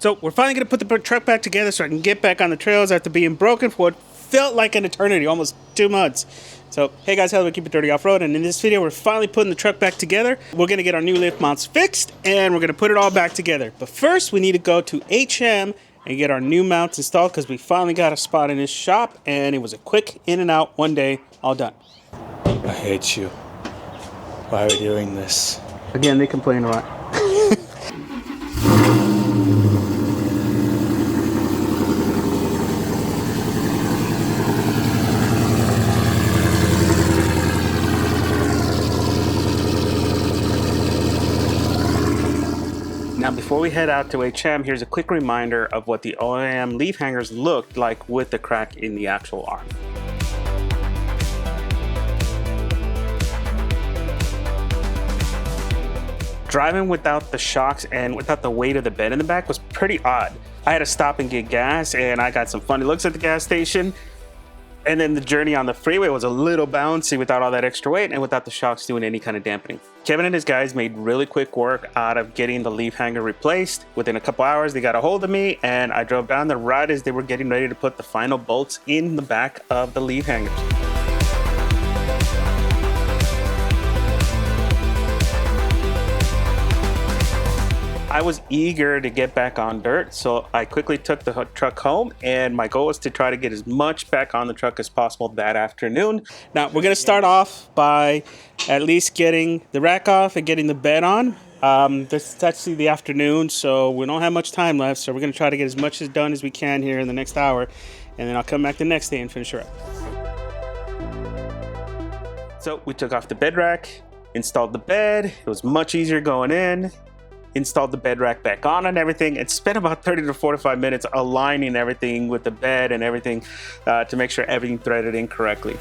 So we're finally going to put the truck back together so I can get back on the trails after being broken for what felt like an eternity, almost 2 months. So, hey guys, how do we keep it dirty off-road? And in this video, we're finally putting the truck back together. We're going to get our new lift mounts fixed, and we're going to put it all back together. But first, we need to go to HM and get our new mounts installed because we finally got a spot in this shop, and it was a quick in and out, one day, all done. I hate you. Why are we doing this? Again, they complain a lot. Now, before we head out to HM, here's a quick reminder of what the OEM leaf hangers looked like with the crack in the actual arm. Driving without the shocks and without the weight of the bed in the back was pretty odd. I had to stop and get gas, and I got some funny looks at the gas station. And then the journey on the freeway was a little bouncy without all that extra weight and without the shocks doing any kind of dampening. Kevin and his guys made really quick work out of getting the leaf hanger replaced. Within a couple hours, they got a hold of me, and I drove down the right as they were getting ready to put the final bolts in the back of the leaf hangers. I was eager to get back on dirt, so I quickly took the truck home, and my goal was to try to get as much back on the truck as possible that afternoon. Now, we're gonna start off by at least getting the rack off and getting the bed on. This is actually the afternoon, so we don't have much time left, so we're gonna try to get as much as done as we can here in the next hour, and then I'll come back the next day and finish her up. So we took off the bed rack, installed the bed. It was much easier going in. Installed the bed rack back on and everything. It spent about 30 to 45 minutes aligning everything with the bed and everything to make sure everything threaded in correctly.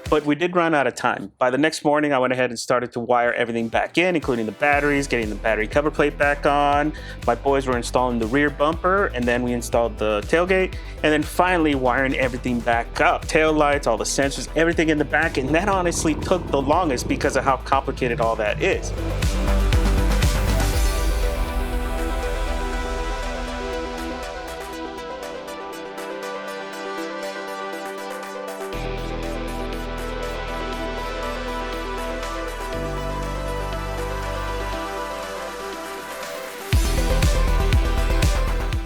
But we did run out of time. By the next morning, I went ahead and started to wire everything back in, including the batteries, getting the battery cover plate back on. My boys were installing the rear bumper, and then we installed the tailgate, and then finally wiring everything back up. Tail lights, all the sensors, everything in the back, and that honestly took the longest because of how complicated all that is.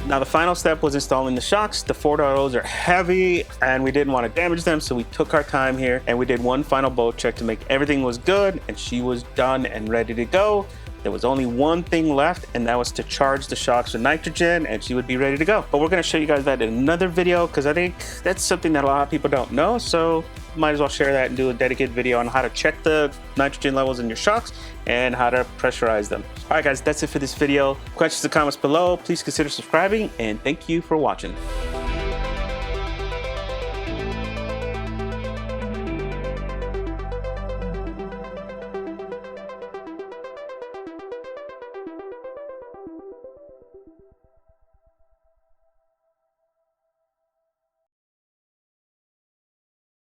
Now the final step was installing the shocks. The 4.0s are heavy and we didn't want to damage them, so we took our time here and we did one final bolt check to make everything was good, and she was done and ready to go. There was only one thing left, and that was to charge the shocks with nitrogen, and she would be ready to go. But we're going to show you guys that in another video because I think that's something that a lot of people don't know, so might as well share that and do a dedicated video on how to check the nitrogen levels in your shocks and how to pressurize them. All right guys, that's it for this video. Questions and comments below. Please consider subscribing, and thank you for watching.